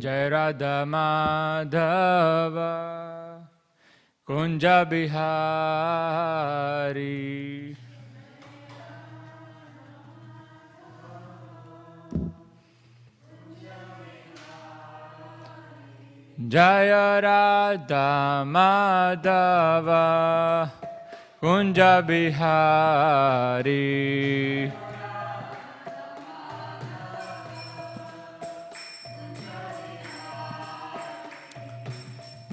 Jai Radha Madhava Kunja Bihari. Jaya Radha Madhava Kunja Bihari.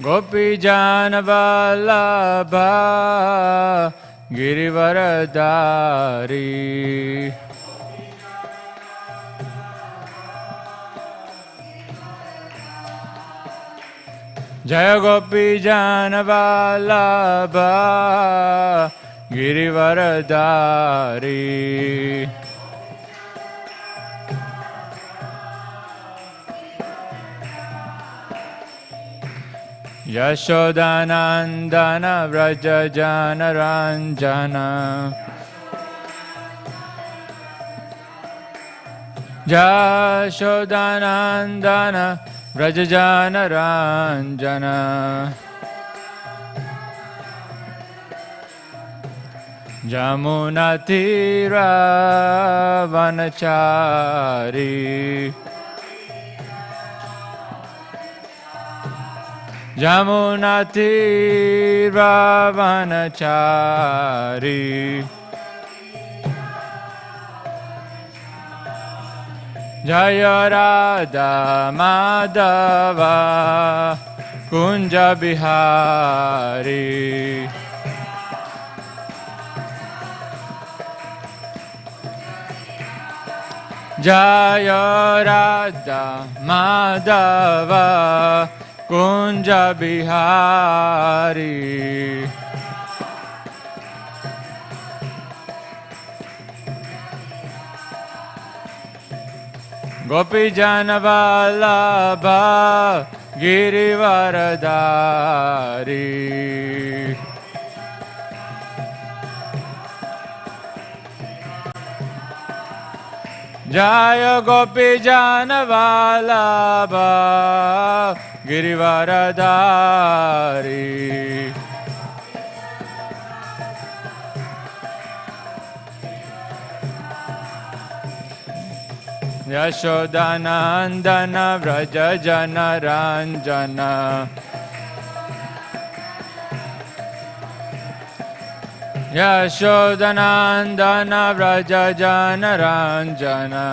Gopi Jana Vallabha Girivaradari. Jaya Gopi Jana Vallabha Girivaradari. Yashodanandana Vraja Jana Ranjana. Yashodanandana Vraja Jana Ranjana. Jamuna Tira Vanachari. Jamuna Tira Vanachari. Jaya Radha Madhava Kunja Bihari. Jaya Radha Madhava Kunja Bihari. Gopi Jana Vallabha Girivaradari. Jaya Gopi Jana Vallabha Girivaradari. Yashodanandana Vraja Jana Ranjana. Yashodanandana Vraja Jana Ranjana.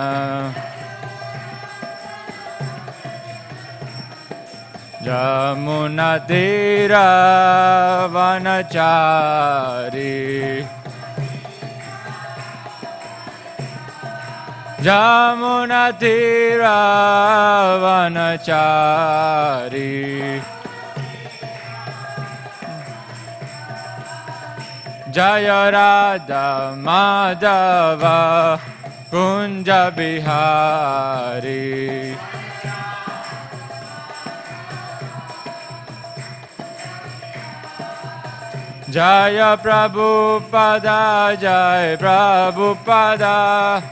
Jamuna Tira Vanachari. Jamuna Tira Vanachari. Jaya Radha Madhava Kunja Bihari. Jaya Prabhupada, Jai Prabhupada.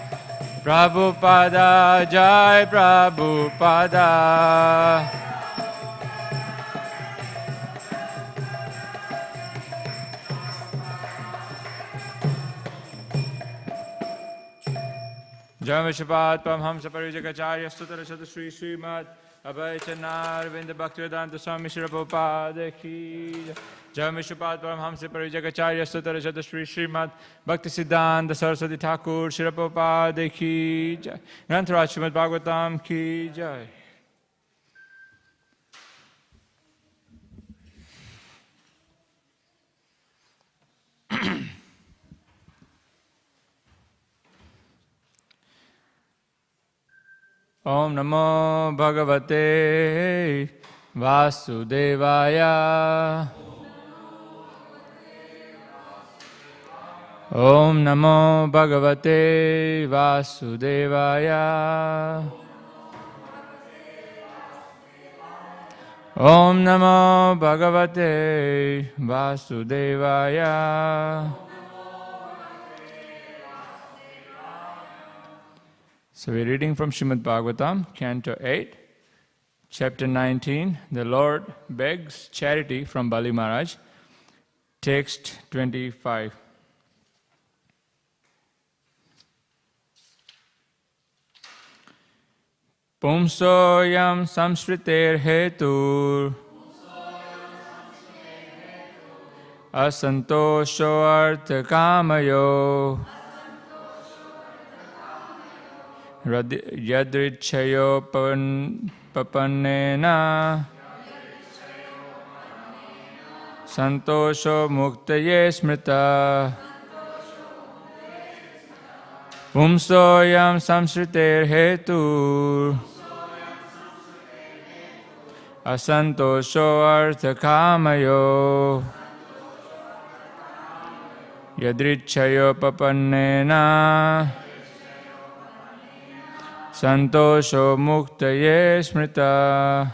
Prabhupada, Jai Prabhupada. Jai Vishwapad Paramhamsa Parijagacharya Sutara Shata Shri Śrīmad Bhaktivedanta Swami Prabhupada ki. Jai Vishwapad Paramhamsa Parijagacharya Sutara Shata Shri Śrīmad Bhaktivedanta Saraswati Thakur Prabhupada ki. Jai Grantaraj Śrīmad Bhāgavatam ki. Jai. Om Namo Bhagavate Vasudevaya. Om Namo Bhagavate Vasudevaya. Om Namo Bhagavate Vasudevaya. So we're reading from Śrīmad Bhāgavatam, Canto 8, Chapter 19, the Lord begs charity from Bali Maharaj. Text 25. Pumsoyam samsriter hetur asantosho artha kamayo yadrichayo papannena santosho muktaye smrita. Pumsoyam samsriter hetur asantosho artha kamayo yadrichayo papannena santosho muktaye smrita.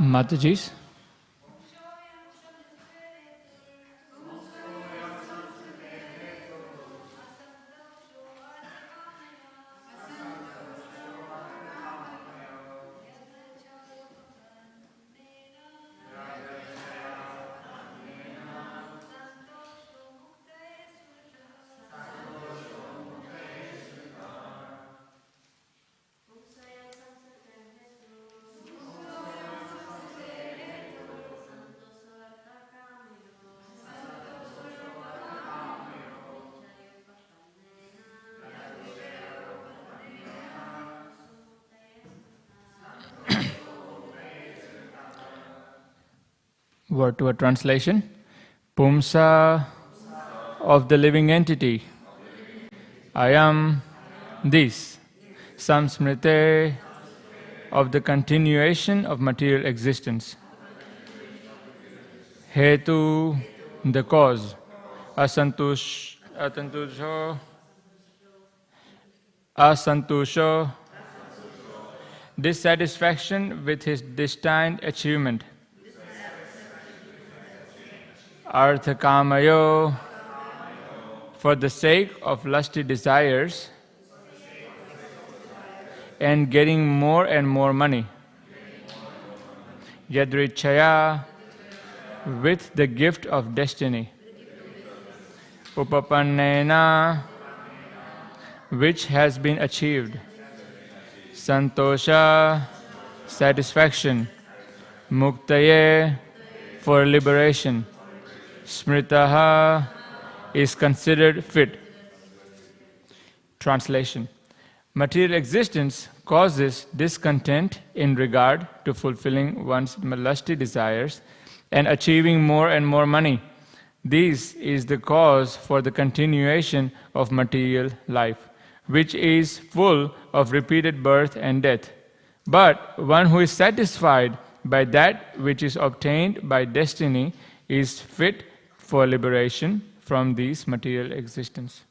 Matajis. Word to a translation. Pumsa of the living entity. I am this. Samsmrite of the continuation of material existence. Hetu, the cause. Asantosho, dissatisfaction with his destined achievement. Artha kamayo, for the sake of lusty desires and getting more and more money. Yadrichaya, with the gift of destiny. Upapannena, which has been achieved. Santosha, satisfaction. Muktaye, for liberation. Smritaha, is considered fit. Translation. Material existence causes discontent in regard to fulfilling one's lusty desires and achieving more and more money. This is the cause for the continuation of material life, which is full of repeated birth and death. But one who is satisfied by that which is obtained by destiny is fit for liberation from these material existence.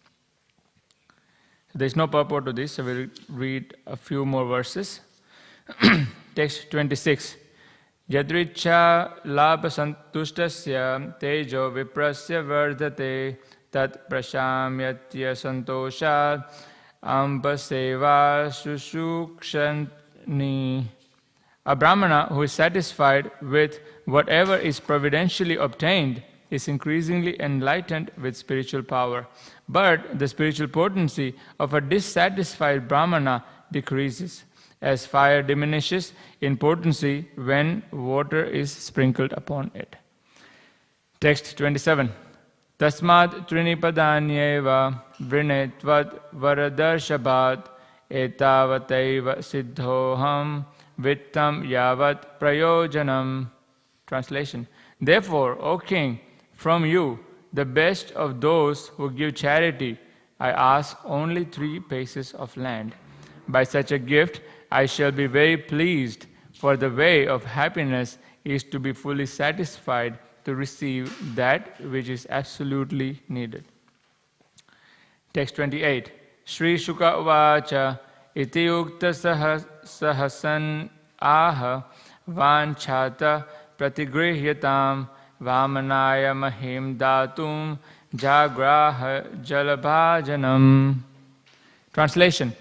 There is no purport to this, so we'll read a few more verses. Text 26. Yadricha labha santustasya tejo viprasya vardhate tat prashamyatya santoshat amba seva sushukshan Ni. A Brahmana who is satisfied with whatever is providentially obtained is increasingly enlightened with spiritual power. But the spiritual potency of a dissatisfied Brahmana decreases, as fire diminishes in potency when water is sprinkled upon it. Text 27. Tasmad trinipadanyeva vrinetvad varadarshabhat etavataiva siddhoham vittam yavat prayojanam. Translation. Therefore, O king, from you, the best of those who give charity, I ask only 3 paces of land. By such a gift, I shall be very pleased, for the way of happiness is to be fully satisfied to receive that which is absolutely needed. Text 28. Shri Shuka Uvacha iti yukta sahasan aha vanchata pratigrihyatam vamanaya mahim datum jagraha jalabhajanam. Translation.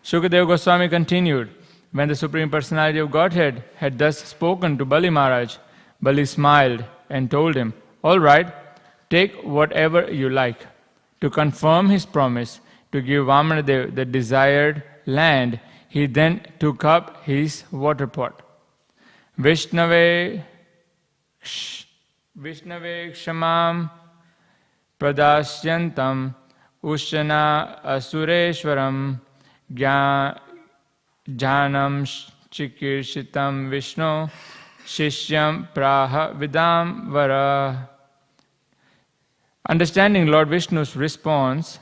Shukadeva Goswami continued, when the Supreme Personality of Godhead had thus spoken to Bali Maharaj, Bali smiled and told him, all right, take whatever you like. To confirm his promise to give Vamanadev the desired land, he then took up his water pot. Vishnave kshamam pradasyantam ushana asureshwaram jhanam chikirshitam vishnu shishyam praha vidam vara. Understanding Lord Vishnu's response,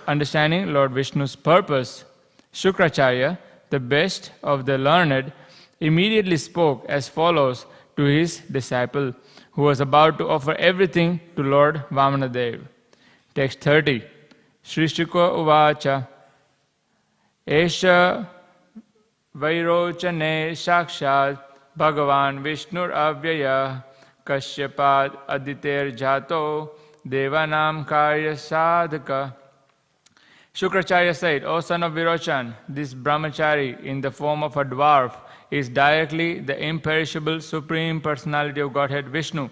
understanding Lord Vishnu's purpose, Shukracharya, the best of the learned, immediately spoke as follows to his disciple, who was about to offer everything to Lord Vamanadev. Text 30. Shri Shukha Uvacha Esha Vairochane Shakshat Bhagavan Vishnur Avyaya Kashyapad Aditer Jato Devanam Karya Sadhaka. Shukracharya said, O son of Virochan, this brahmachari in the form of a dwarf is directly the imperishable Supreme Personality of Godhead Vishnu.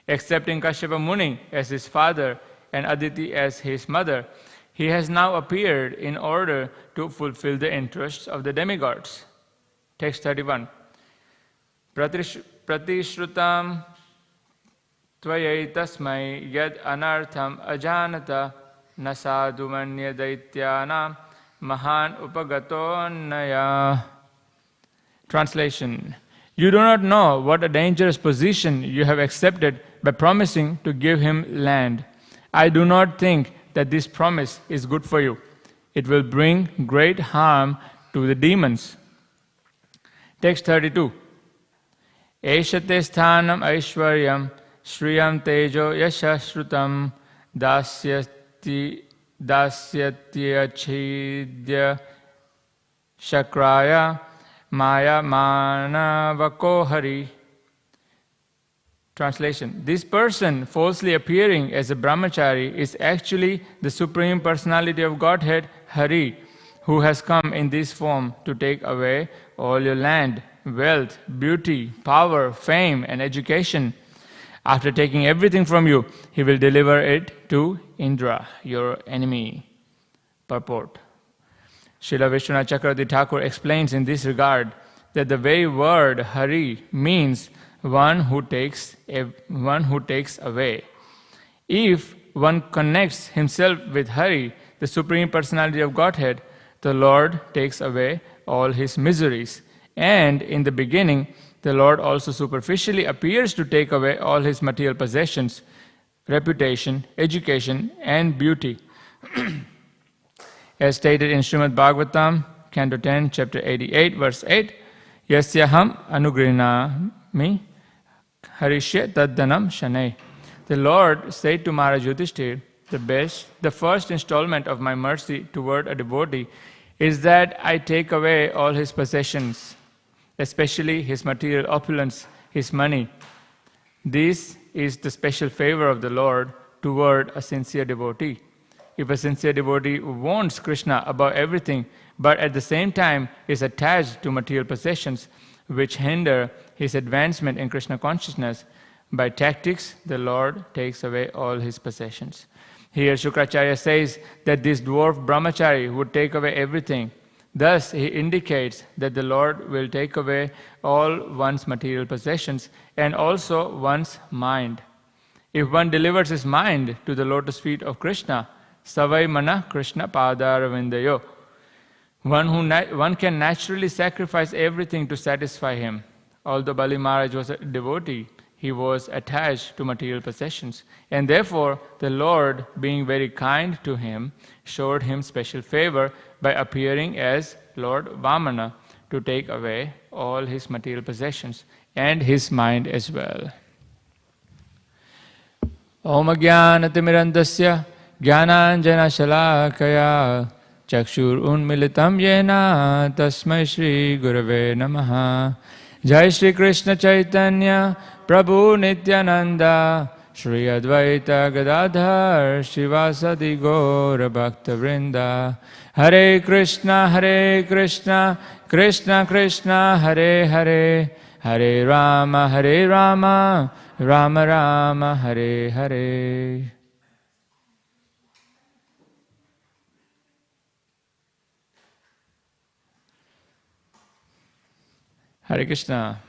Accepting Kashyapa Muni as his father and Aditi as his mother, he has now appeared in order to fulfill the interests of the demigods. Text 31. Pratishrutam tvayai tasmai yad anartham ajanata nasadu manya daityanam mahan upagatonaya. Translation. You do not know what a dangerous position you have accepted by promising to give him land. I do not think that this promise is good for you. It will bring great harm to the demons. Text 32. Eshate sthanam aishwaryam shriyam tejo yashashrutam dasyati achidya shakraya maya manavako hari. Translation. This person falsely appearing as a brahmachari is actually the Supreme Personality of Godhead, Hare, who has come in this form to take away all your land, wealth, beauty, power, fame, and education. After taking everything from you, he will deliver it to Indra, your enemy. Purport. Srila Vishwanath Chakravarti Thakur explains in this regard that the very word Hare means one who takes away. If one connects himself with Hare, the Supreme Personality of Godhead, the Lord takes away all his miseries. And in the beginning, the Lord also superficially appears to take away all his material possessions, reputation, education, and beauty. As stated in Śrīmad Bhāgavatam, Canto 10, Chapter 88, Verse 8, Yasyaham anugrinami harishya taddanam shanay. The Lord said to Maharaj Yudhishthir, the first installment of my mercy toward a devotee is that I take away all his possessions, especially his material opulence, his money. This is the special favor of the Lord toward a sincere devotee. If a sincere devotee wants Krishna above everything, but at the same time is attached to material possessions which hinder his advancement in Krishna consciousness. By tactics, the Lord takes away all his possessions. Here Śukracharya says that this dwarf brahmachari would take away everything. Thus, he indicates that the Lord will take away all one's material possessions and also one's mind. If one delivers his mind to the lotus feet of Krishna, savai mana Krishna padaravindayo, one can naturally sacrifice everything to satisfy him. Although Bali Maharaj was a devotee, he was attached to material possessions. And therefore, the Lord, being very kind to him, showed him special favor by appearing as Lord Vamana to take away all his material possessions and his mind as well. Om Ajnanatimirandasya Jnananjana Shalakaya Chakshur Unmilitam Yena Tasmai Shri Gurave Namaha. Jai Shri Krishna Chaitanya Prabhu Nityananda Shri Advaita Gadadhar Shivasadi Gaura Bhakta Vrinda. Hare Krishna Krishna Krishna Hare Hare, Hare Rama Rama Rama Hare Hare. Hare Krishna.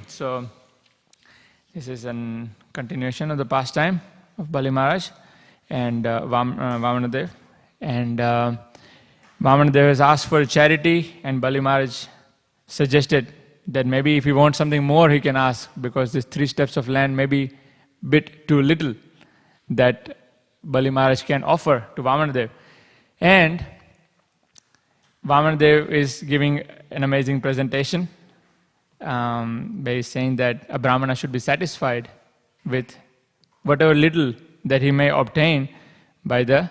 So, this is a continuation of the pastime of Bali Maharaj and Vamanadev. And Vamanadev has asked for charity, and Bali Maharaj suggested that maybe if he wants something more, he can ask, because these 3 steps of land may be a bit too little that Bali Maharaj can offer to Vamanadev. And Vamanadev is giving an amazing presentation. By saying that a Brahmana should be satisfied with whatever little that he may obtain by the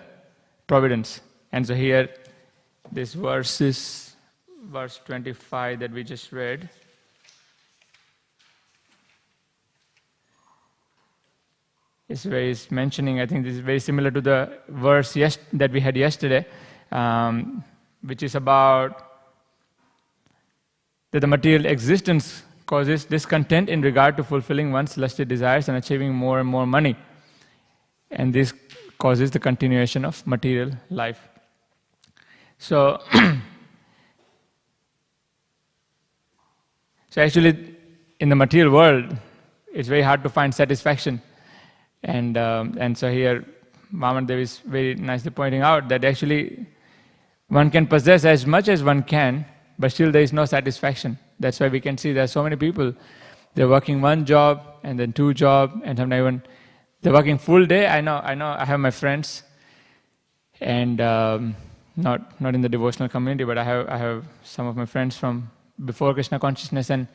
providence. And so here, this verse is verse 25 that we just read. It's mentioning, I think this is very similar to the verse that we had yesterday, which is about that the material existence causes discontent in regard to fulfilling one's lusty desires and achieving more and more money. And this causes the continuation of material life. So, actually, in the material world, it's very hard to find satisfaction. And so here, Vamanadev is very nicely pointing out that actually one can possess as much as one can, but still there is no satisfaction. That's why we can see there are so many people, they're working 1 job and then 2 jobs, and sometimes even they're working full day. I know I have my friends, and not in the devotional community, but I have some of my friends from before Krishna consciousness, and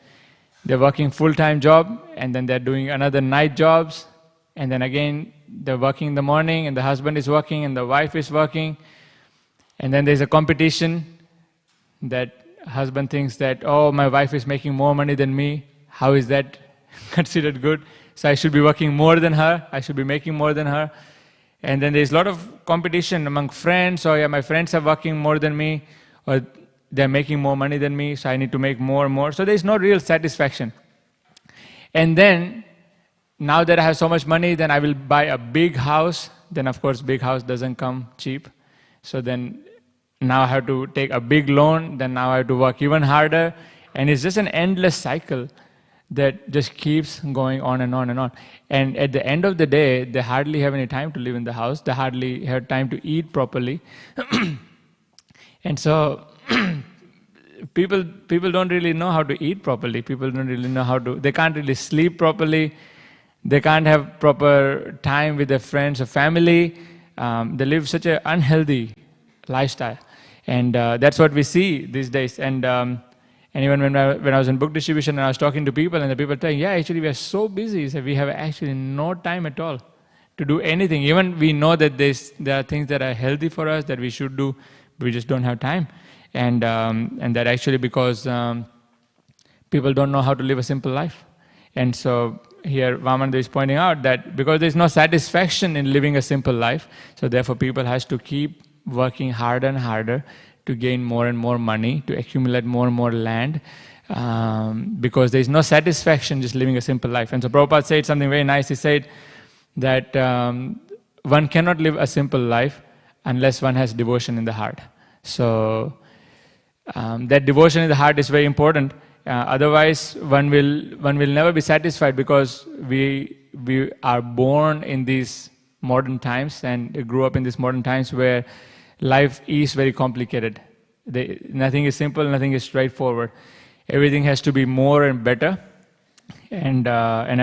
they're working full-time job, and then they're doing another night jobs, and then again they're working in the morning, and the husband is working and the wife is working, and then there's a competition that husband thinks that, oh, my wife is making more money than me. How is that considered good? So I should be working more than her. I should be making more than her. And then there's a lot of competition among friends. Oh, yeah, my friends are working more than me, or they're making more money than me, so I need to make more and more. So there's no real satisfaction. And then, now that I have so much money, then I will buy a big house. Then, of course, big house doesn't come cheap. So then, now I have to take a big loan, then now I have to work even harder, and it's just an endless cycle that just keeps going on and on and on. And at the end of the day, they hardly have any time to live in the house, they hardly have time to eat properly. And so, people don't really know how to eat properly, people don't really know they can't really sleep properly, they can't have proper time with their friends or family, they live such an unhealthy lifestyle. And that's what we see these days. And even when I was in book distribution and I was talking to people, and the people telling, yeah, actually we are so busy, so we have actually no time at all to do anything. Even we know that there are things that are healthy for us that we should do, but we just don't have time. And that actually because people don't know how to live a simple life. And so here Vamanadev is pointing out that because there is no satisfaction in living a simple life, so therefore people has to keep working harder and harder to gain more and more money, to accumulate more and more land, because there is no satisfaction just living a simple life. And so Prabhupada said something very nice. He said that one cannot live a simple life unless one has devotion in the heart. So that devotion in the heart is very important. Otherwise, one will never be satisfied, because we are born in these modern times and grew up in these modern times where life is very complicated. Nothing is simple, nothing is straightforward. Everything has to be more and better, and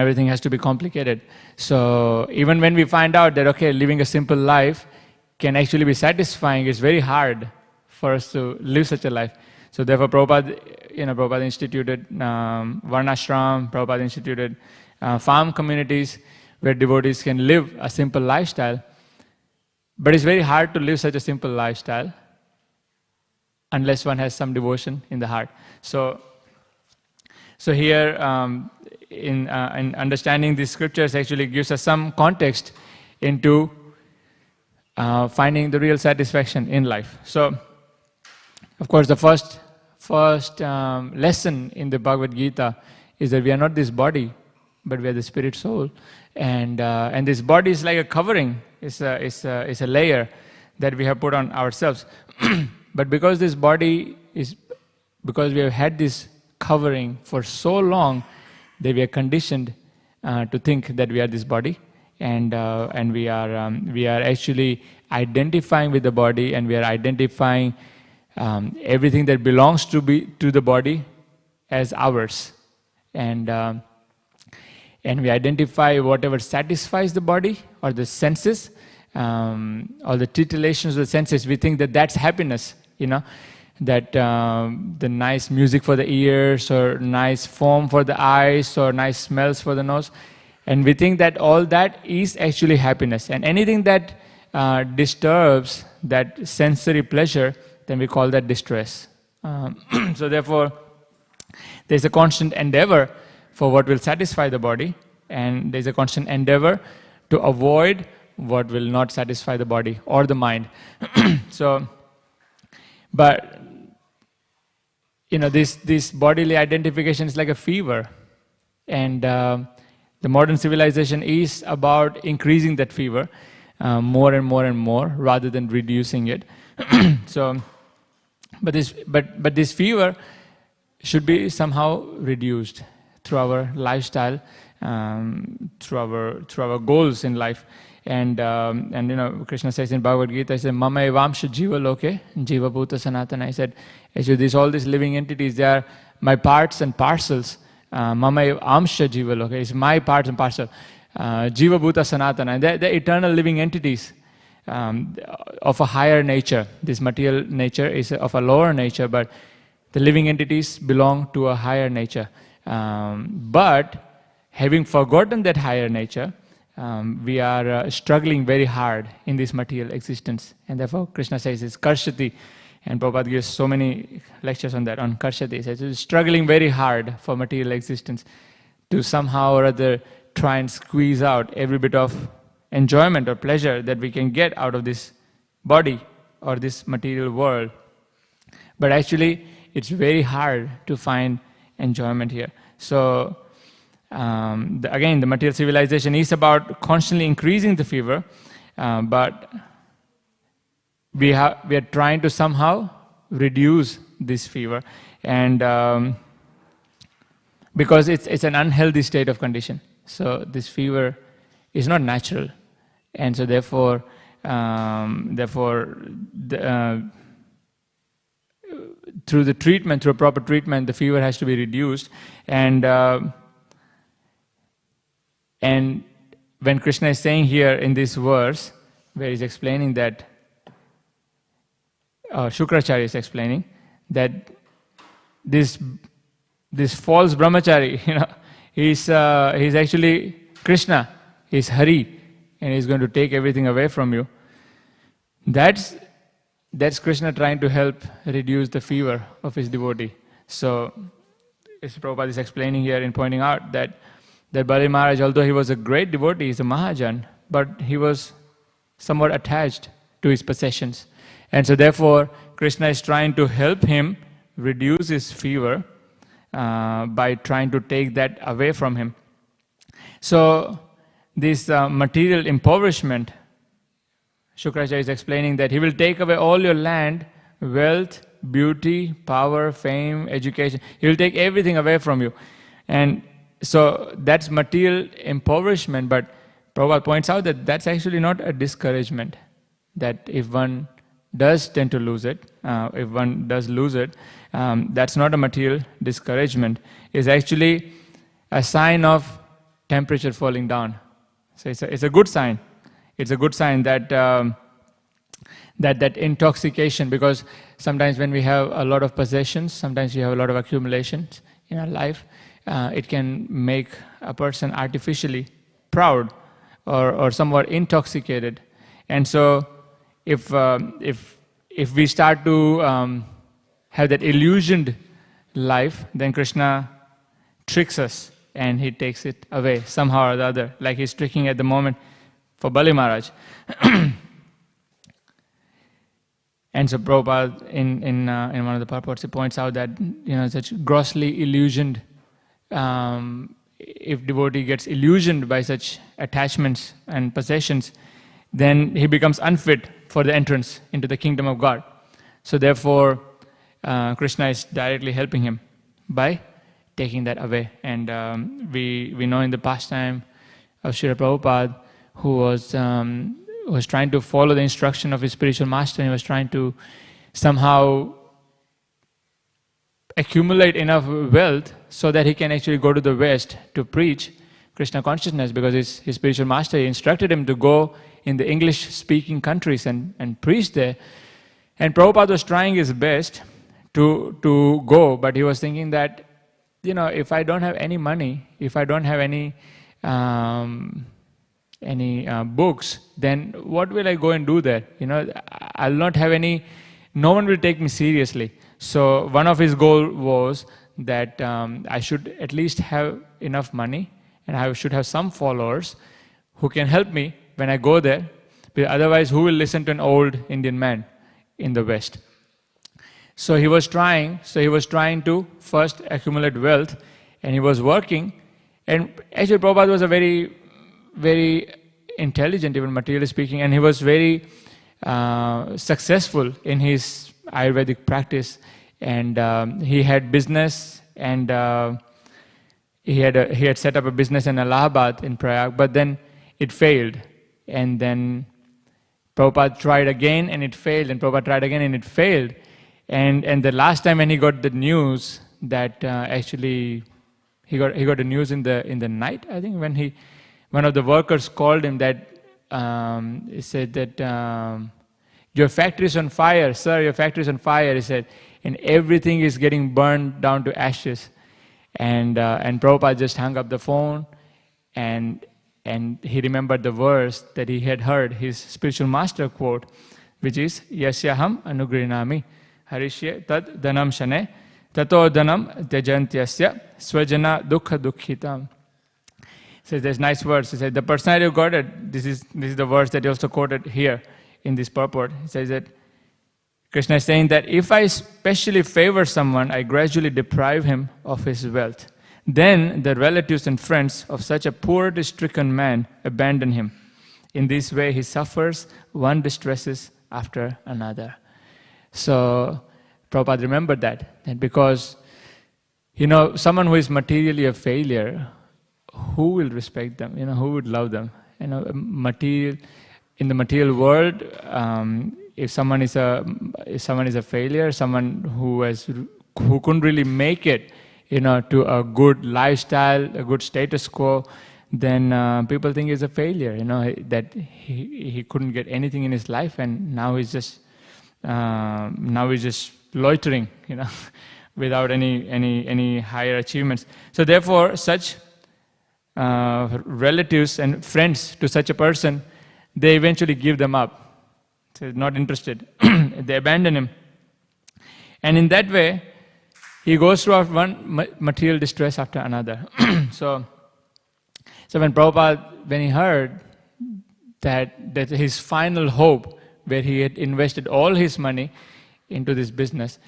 everything has to be complicated. So even when we find out that, okay, living a simple life can actually be satisfying, it's very hard for us to live such a life. So therefore Prabhupada instituted Varnashram, Prabhupada instituted farm communities where devotees can live a simple lifestyle. But it's very hard to live such a simple lifestyle unless one has some devotion in the heart. So here, in understanding these scriptures, actually gives us some context into finding the real satisfaction in life. So, of course, the first lesson in the Bhagavad Gita is that we are not this body, but we are the spirit soul, and this body is like a covering. It's a layer that we have put on ourselves. But because this body because we have had this covering for so long, that we are conditioned to think that we are this body, and we are actually identifying with the body, and we are identifying everything that belongs to the body as ours, and we identify whatever satisfies the body or the senses, or the titillations of the senses. We think that that's happiness, that the nice music for the ears, or nice form for the eyes, or nice smells for the nose, and we think that all that is actually happiness. And anything that disturbs that sensory pleasure, then we call that distress. So therefore, there's a constant endeavor for what will satisfy the body, and there's a constant endeavor to avoid what will not satisfy the body or the mind. But this bodily identification is like a fever, and the modern civilization is about increasing that fever more and more and more, rather than reducing it. But this fever should be somehow reduced through our lifestyle, through our goals in life. And Krishna says in Bhagavad Gita, he said, Mama evamsha jiva loke, jiva bhuta sanatana. He said, actually all these living entities, they are my parts and parcels. Mama evamsha jiva loke, is my parts and parcel. Jiva bhuta sanatana, they're eternal living entities of a higher nature. This material nature is of a lower nature, but the living entities belong to a higher nature. But having forgotten that higher nature, we are struggling very hard in this material existence. And therefore Krishna says it's karshati, and Prabhupada gives so many lectures on that, on karshati. He says it's struggling very hard for material existence to somehow or other try and squeeze out every bit of enjoyment or pleasure that we can get out of this body or this material world. But actually it's very hard to find enjoyment here. So again, the material civilization is about constantly increasing the fever, but we are trying to somehow reduce this fever, and because it's an unhealthy state of condition. So this fever is not natural, and so therefore through the treatment, through proper treatment, the fever has to be reduced. And when Krishna is saying here in this verse, where he's explaining that, Śrīmad is explaining that this false brahmachari, he's actually Krishna, he's Hare, and he's going to take everything away from you. That's Krishna trying to help reduce the fever of his devotee. So, as Prabhupada is explaining here in pointing out that Bali Maharaj, although he was a great devotee, he's a Mahajan, but he was somewhat attached to his possessions. And so therefore, Krishna is trying to help him reduce his fever by trying to take that away from him. So this material impoverishment, Shukracharya is explaining that he will take away all your land, wealth, beauty, power, fame, education. He will take everything away from you. And so that's material impoverishment, but Prabhupada points out that that's actually not a discouragement. That if one does tend to lose it, if one does lose it, that's not a material discouragement. It's actually a sign of temperature falling down. So it's a good sign. It's a good sign that that intoxication, because sometimes when we have a lot of possessions, sometimes we have a lot of accumulations in our life, it can make a person artificially proud or somewhat intoxicated. And so if we start to have that illusioned life, then Krishna tricks us and he takes it away somehow or the other, like he's tricking at the moment for Bali Maharaj. And so Prabhupada in one of the purports, he points out that such grossly illusioned, if devotee gets illusioned by such attachments and possessions, then he becomes unfit for the entrance into the kingdom of God. So therefore, Krishna is directly helping him by taking that away. And we know in the pastime of Srila Prabhupada, who was trying to follow the instruction of his spiritual master, and he was trying to somehow accumulate enough wealth so that he can actually go to the West to preach Krishna consciousness, because his spiritual master instructed him to go in the English-speaking countries and preach there. And Prabhupada was trying his best to go, but he was thinking that, if I don't have any money, if I don't have any books, then what will I go and do there? I'll not have any, no one will take me seriously. So one of his goals was that I should at least have enough money, and I should have some followers who can help me when I go there. Because otherwise, who will listen to an old Indian man in the West? So he was trying to first accumulate wealth, and he was working. And actually Prabhupada was a very, very intelligent, even materially speaking, and he was very successful in his Ayurvedic practice. And he had business, and he had set up a business in Allahabad, in Prayag, but then it failed. And then Prabhupada tried again and it failed, and Prabhupada tried again and it failed. And the last time when he got the news that actually he got the news in the night, I think, when one of the workers called him, that he said that your factory is on fire, sir, your factory is on fire, he said, and everything is getting burned down to ashes. And Prabhupada just hung up the phone, and he remembered the verse that he had heard his spiritual master quote, which is Yasyaham Anugrinami Harishye Tad Dhanam Shane Tato Dhanam Tyajantyasya Swajana Dukha Dukhitam. So there's nice words. He said, the personality of Godhead, this is the verse that he also quoted here in this purport. He says that Krishna is saying that if I specially favor someone, I gradually deprive him of his wealth. Then the relatives and friends of such a poverty-stricken man abandon him. In this way, he suffers one distresses after another. So Prabhupada remembered that because, someone who is materially a failure, who will respect them? Who would love them? In the material world, if someone is a failure, someone who couldn't really make it, to a good lifestyle, a good status quo, then people think he's a failure. That he couldn't get anything in his life, and now he's just loitering, without any higher achievements. So therefore, such relatives and friends to such a person, they eventually give them up. So not interested. They abandon him. And in that way, he goes through one material distress after another. So when Prabhupada, when he heard that his final hope, where he had invested all his money into this business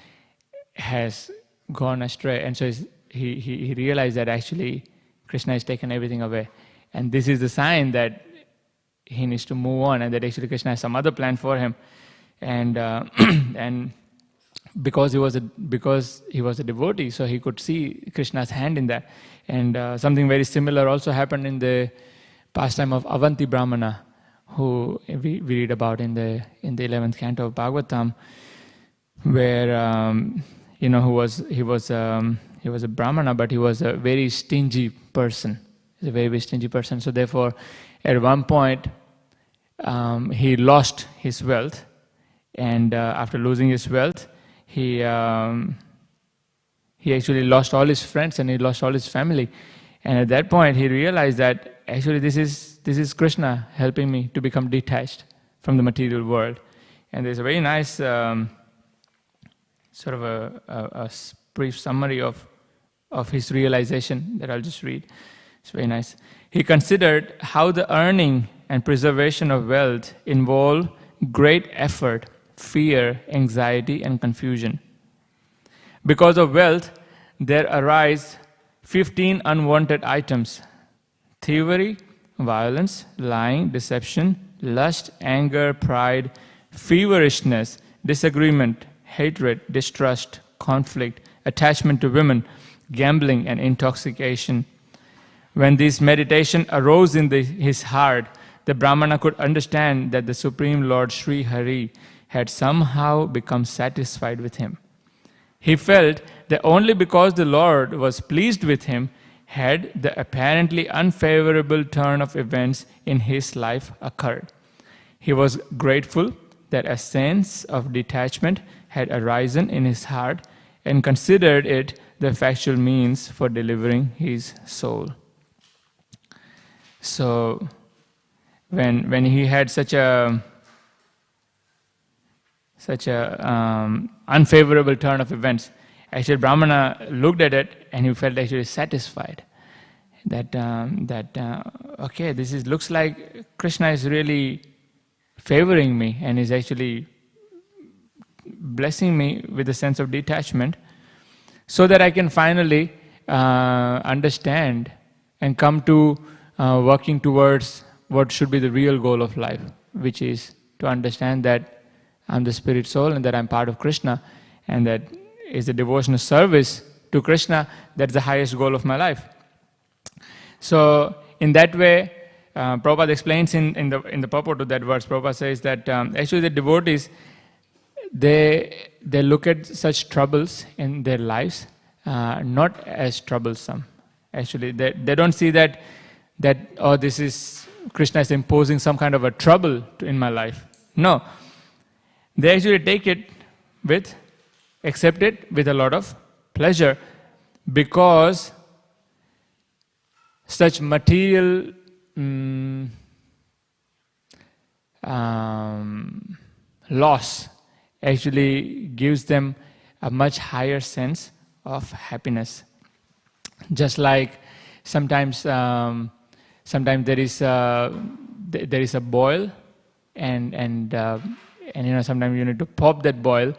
has gone astray. And so he realized that actually Krishna has taken everything away. And this is the sign that he needs to move on, and that actually Krishna has some other plan for him. And and because he was a devotee, so he could see Krishna's hand in that. And something very similar also happened in the pastime of Avanti Brahmana, who we read about in the 11th canto of Bhagavatam, where he was a Brahmana, but he was a very stingy person. He's a very, very stingy person. So therefore, at one point, he lost his wealth, and after losing his wealth, he actually lost all his friends and he lost all his family. And at that point, he realized that actually this is Krishna helping me to become detached from the material world. And there's a very nice sort of a brief summary of his realization that I'll just read. It's very nice. He considered how the earning and preservation of wealth involve great effort, fear, anxiety, and confusion. Because of wealth, there arise 15 unwanted items: thievery, violence, lying, deception, lust, anger, pride, feverishness, disagreement, hatred, distrust, conflict, attachment to women, gambling, and intoxication. When this meditation arose in his heart, the Brahmana could understand that the Supreme Lord Sri Hare had somehow become satisfied with him. He felt that only because the Lord was pleased with him had the apparently unfavorable turn of events in his life occurred. He was grateful that a sense of detachment had arisen in his heart and considered it the effectual means for delivering his soul. So, when he had such a unfavorable turn of events, actually Brahmana looked at it and he felt actually satisfied that okay, looks like Krishna is really favoring me and is actually blessing me with a sense of detachment, so that I can finally understand and come to working towards what should be the real goal of life, which is to understand that I'm the spirit soul and that I'm part of Krishna, and that is the devotional service to Krishna. That's the highest goal of my life. So in that way, Prabhupada explains in the purport to that verse. Prabhupada says that actually the devotees, they look at such troubles in their lives not as troublesome. Actually, they don't see that oh, this is Krishna is imposing some kind of a trouble in my life. No, they actually accept it with a lot of pleasure, because such material loss actually gives them a much higher sense of happiness. Just like sometimes there is a boil, and sometimes you need to pop that boil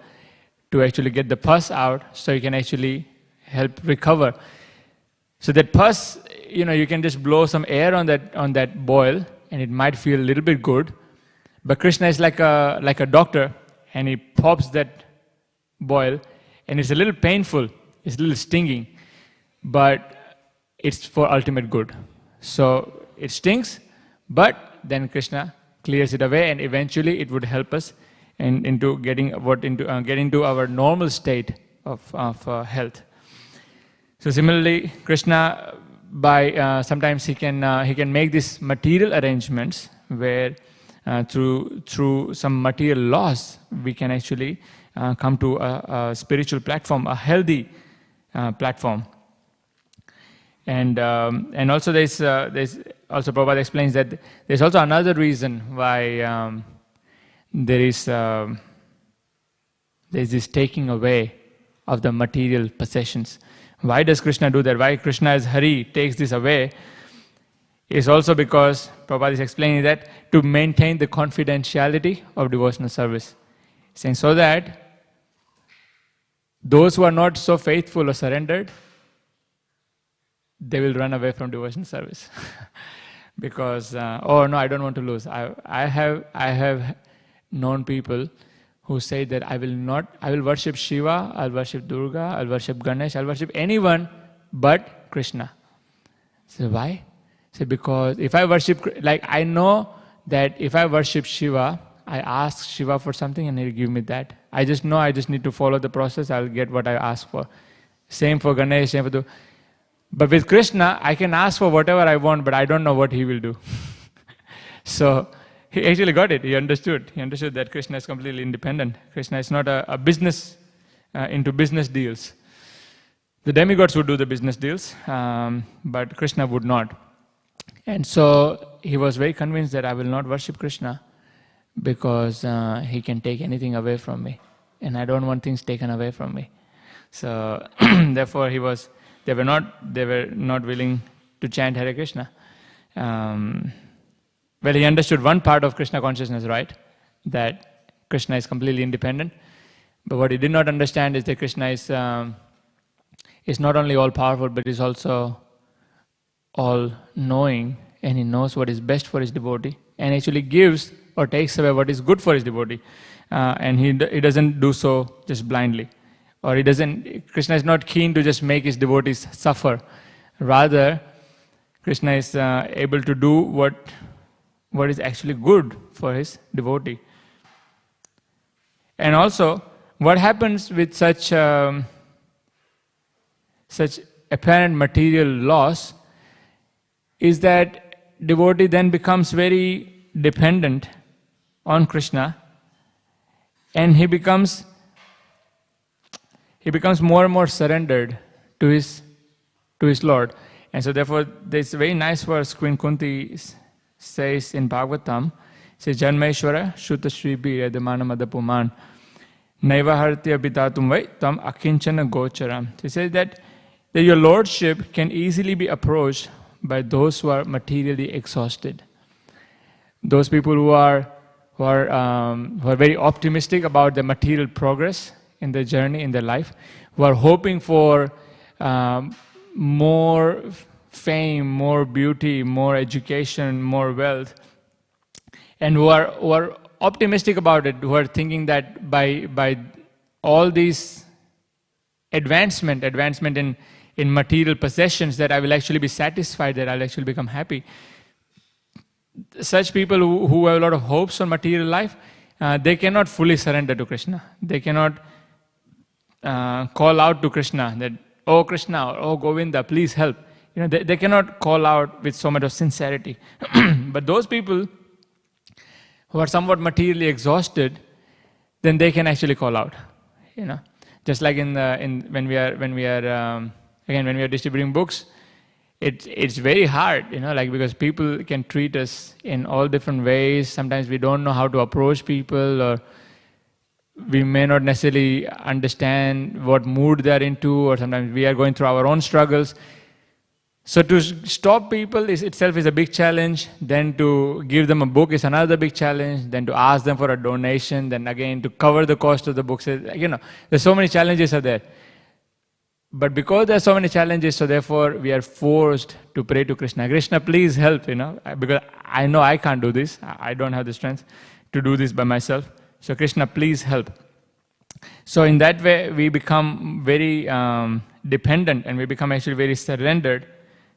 to actually get the pus out, so you can actually help recover. So that pus, you can just blow some air on that boil, and it might feel a little bit good. But Krishna is like a doctor, and he pops that boil, and it's a little painful, it's a little stinging, but it's for ultimate good. So it stings, but then Krishna clears it away, and eventually it would help us get into our normal state of health. So similarly, Krishna, by sometimes he can make these material arrangements where through some material loss we can actually come to a spiritual platform, a healthy platform. And also there's also Prabhupada explains that there's also another reason why there's this taking away of the material possessions. Why does Krishna do that? Why Krishna as Hare takes this away is also because Prabhupada is explaining that to maintain the confidentiality of devotional service. Saying so that those who are not so faithful or surrendered, they will run away from devotional service. Because, oh no, I don't want to lose. I have known people who say that I will worship Shiva, I'll worship Durga, I'll worship Ganesh, I'll worship anyone but Krishna. So why? So because if I worship, like I know that if I worship Shiva, I ask Shiva for something and he'll give me that. I just know I just need to follow the process, I'll get what I ask for. Same for Ganesh, same for Durga. But with Krishna, I can ask for whatever I want, but I don't know what he will do. So he actually got it. He understood. He understood that Krishna is completely independent. Krishna is not a business, into business deals. The demigods would do the business deals, but Krishna would not. And so he was very convinced that I will not worship Krishna because he can take anything away from me. And I don't want things taken away from me. So therefore they were not willing to chant Hare Krishna. Well, he understood one part of Krishna consciousness, right? That Krishna is completely independent. But what he did not understand is that Krishna is not only all-powerful, but is also all-knowing, and he knows what is best for his devotee, and actually gives or takes away what is good for his devotee. And he doesn't do so just blindly. Or Krishna is not keen to just make his devotees suffer. Rather, Krishna is able to do what is actually good for his devotee. And also, what happens with such apparent material loss is that devotee then becomes very dependent on Krishna, and he becomes more and more surrendered to his Lord. And so therefore, there's a very nice verse Queen Kunti says in Bhagavatam, says, Janmeshwara Shuta Shribi Yadamana Madapuman Naiva Hartya Bitatum Vai Tam Akinchana Gocharam. He says that your lordship can easily be approached by those who are materially exhausted. Those people who are very optimistic about the material progress in their journey, in their life, who are hoping for more fame, more beauty, more education, more wealth, and who are optimistic about it, who are thinking that by all these advancement in material possessions, that I will actually be satisfied, that I'll actually become happy. Such people who have a lot of hopes on material life, they cannot fully surrender to Krishna. They cannot call out to Krishna that, oh Krishna, or oh Govinda, please help. They cannot call out with so much of sincerity. But those people who are somewhat materially exhausted, then they can actually call out. Just like when we are distributing books, it's very hard, because people can treat us in all different ways. Sometimes we don't know how to approach people, or we may not necessarily understand what mood they're into, or sometimes we are going through our own struggles. So to stop people itself is a big challenge. Then to give them a book is another big challenge. Then to ask them for a donation. Then again to cover the cost of the books. There's so many challenges are there. But because there are so many challenges, so therefore we are forced to pray to Krishna. Krishna, please help, because I know I can't do this. I don't have the strength to do this by myself. So Krishna, please help. So in that way, we become very dependent, and we become actually very surrendered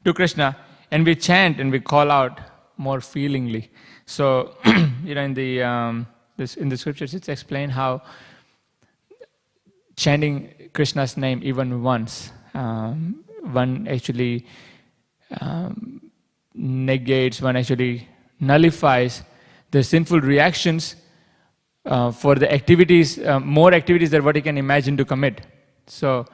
to Krishna, and we chant and we call out more feelingly. So, in the scriptures, it's explained how chanting Krishna's name even once, one actually negates, one actually nullifies the sinful reactions for the activities, more activities than what he can imagine to commit. So,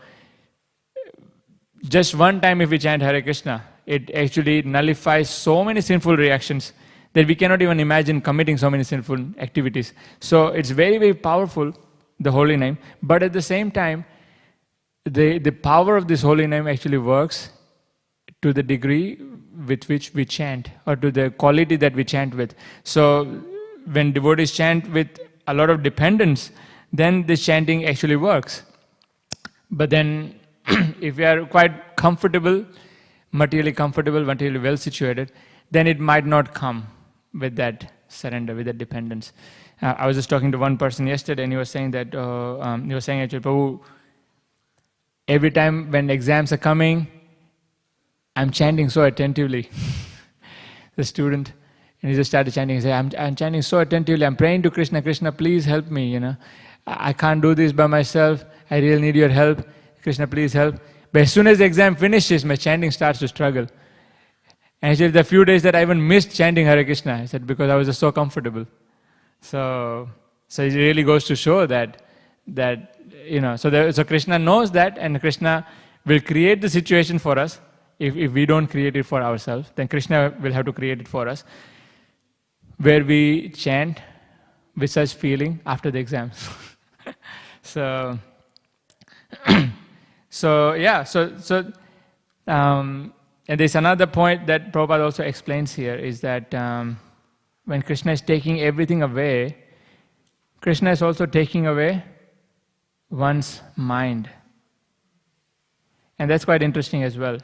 just one time if we chant Hare Krishna, it actually nullifies so many sinful reactions that we cannot even imagine committing so many sinful activities. So it's very, very powerful, the holy name. But at the same time, the power of this holy name actually works to the degree with which we chant, or to the quality that we chant with. So when devotees chant with a lot of dependence, then this chanting actually works. But then, if we are quite comfortable, materially well situated, then it might not come with that surrender, with that dependence. I was just talking to one person yesterday, and he was saying that, he was saying actually, Prabhu, every time when exams are coming, I'm chanting so attentively. The student, and he just started chanting. He said, I'm chanting so attentively. I'm praying to Krishna. Krishna, please help me. I can't do this by myself. I really need your help. Krishna, please help. But as soon as the exam finishes, my chanting starts to struggle. And he said, the few days that I even missed chanting Hare Krishna, he said, because I was just so comfortable. So it really goes to show that so Krishna knows that, and Krishna will create the situation for us. If we don't create it for ourselves, then Krishna will have to create it for us, where we chant with such feeling after the exams. And there's another point that Prabhupada also explains here, is that when Krishna is taking everything away, Krishna is also taking away one's mind. And that's quite interesting as well.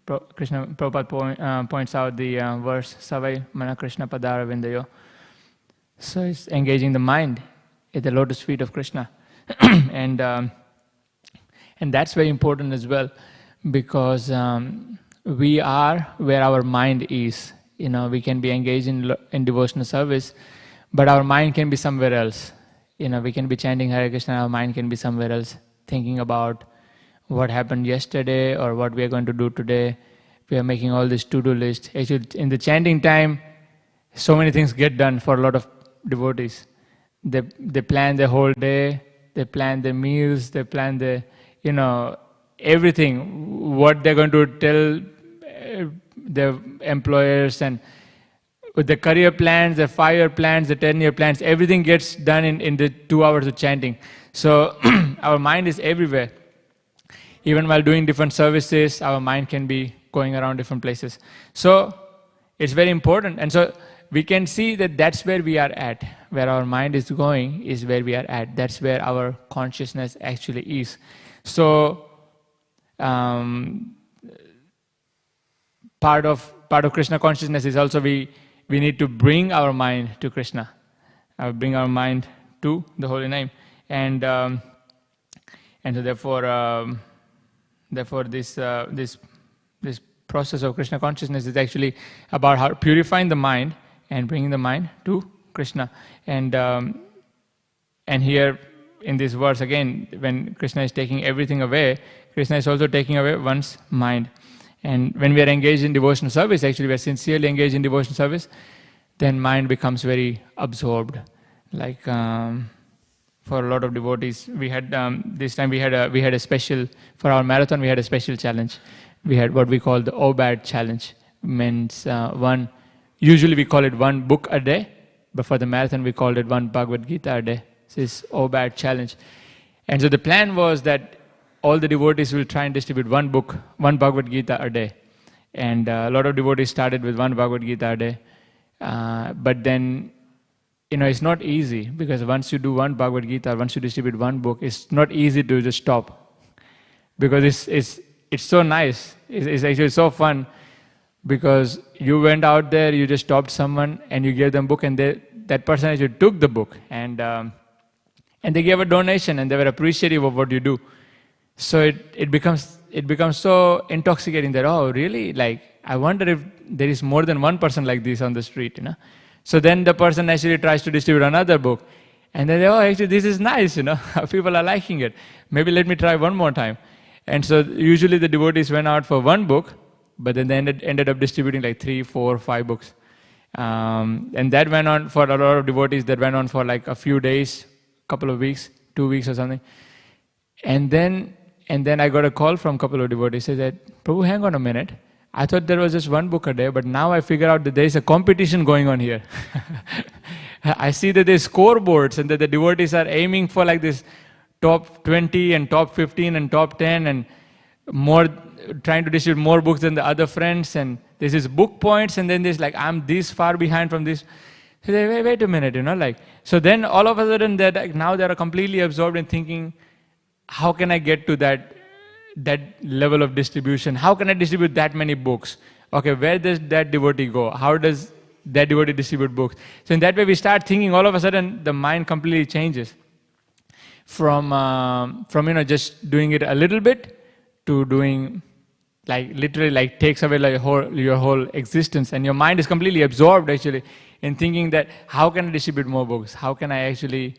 Prabhupada points out the verse, Savai Mana Krishna Padara Vindayo. So it's engaging the mind at the lotus feet of Krishna. And that's very important as well, because we are where our mind is. We can be engaged in devotional service, but our mind can be somewhere else. We can be chanting Hare Krishna, our mind can be somewhere else, thinking about what happened yesterday or what we are going to do today. We are making all this to-do list. Actually, in the chanting time, so many things get done for a lot of devotees. They plan the whole day, they plan the meals, they plan the, everything, what they're going to tell their employers, and with the career plans, the 5-year plans, the 10-year plans, everything gets done in the 2 hours of chanting. So our mind is everywhere. Even while doing different services, our mind can be going around different places. So it's very important. And so we can see that that's where we are at. Where our mind is going is where we are at. That's where our consciousness actually is. So part of Krishna consciousness is also we need to bring our mind to Krishna. Bring our mind to the holy name. And so therefore this process of Krishna consciousness is actually about how purifying the mind and bringing the mind to Krishna. And here in this verse again, when Krishna is taking everything away, Krishna is also taking away one's mind. And when we are engaged in devotional service, actually we are sincerely engaged in devotional service, then mind becomes very absorbed. Like for a lot of devotees, we had this time we had a special, for our marathon we had a special challenge. We had what we call the OBAD challenge. Means usually we call it one book a day, but for the marathon we called it one Bhagavad Gita a day. So it's OBAD challenge. And so the plan was that all the devotees will try and distribute one book, one Bhagavad Gita a day. And a lot of devotees started with one Bhagavad Gita a day. But then, it's not easy, because once you do one Bhagavad Gita, once you distribute one book, it's not easy to just stop. Because it's so nice. It's actually so fun, because you went out there, you just stopped someone and you gave them book, and that person actually took the book and they gave a donation and they were appreciative of what you do. So it becomes so intoxicating that, oh really, like I wonder if there is more than one person like this on the street, So then the person actually tries to distribute another book, and then oh actually this is nice, people are liking it. Maybe let me try one more time. And so usually the devotees went out for one book, but then they ended up distributing like 3, 4, 5 books. And that went on for a lot of devotees, that went on for like a few days, couple of weeks, 2 weeks or something. And then I got a call from a couple of devotees, say that, Prabhu, hang on a minute. I thought there was just one book a day, but now I figure out that there is a competition going on here. I see that there's scoreboards and that the devotees are aiming for like this top 20 and top 15 and top 10 and more, trying to distribute more books than the other friends, and there's this book points, and then there's like, I'm this far behind from this. So they, wait a minute, so then all of a sudden now they're completely absorbed in thinking how can I get to that level of distribution? How can I distribute that many books? Okay, where does that devotee go? How does that devotee distribute books? So in that way we start thinking, all of a sudden the mind completely changes from just doing it a little bit to doing literally takes away your whole existence, and your mind is completely absorbed actually in thinking that how can I distribute more books? How can I actually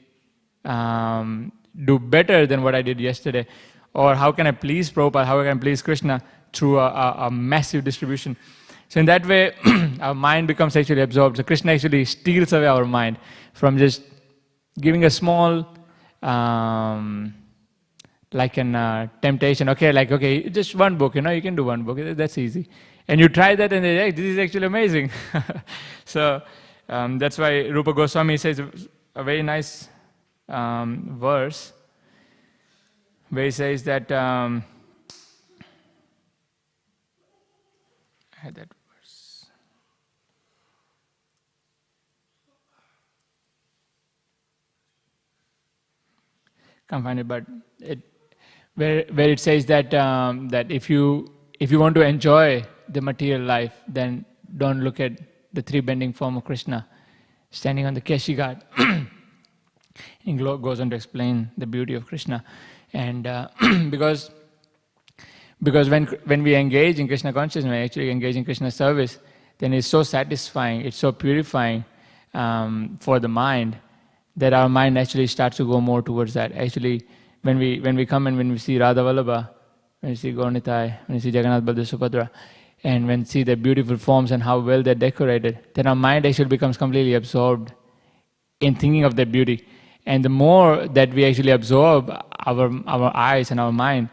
do better than what I did yesterday? Or how can I please Prabhupada? How can I please Krishna through a massive distribution? So in that way, our mind becomes actually absorbed. So Krishna actually steals away our mind from just giving a small, temptation. Okay, just one book, you can do one book. That's easy. And you try that and hey, this is actually amazing. So that's why Rupa Goswami says a very nice verse where he says that, I had that verse. Can't find it, but where it says that that if you want to enjoy the material life, then don't look at the three bending form of Krishna standing on the Keshi Ghat. He goes on to explain the beauty of Krishna, and because when we engage in Krishna consciousness, we actually engage in Krishna service, then it's so satisfying, it's so purifying for the mind, that our mind actually starts to go more towards that. Actually, when we come and when we see Radha Vallabha, when we see Gaurnitai, when we see Jagannath Baladev Subhadra, and when we see their beautiful forms and how well they're decorated, then our mind actually becomes completely absorbed in thinking of their beauty. And the more that we actually absorb our eyes and our mind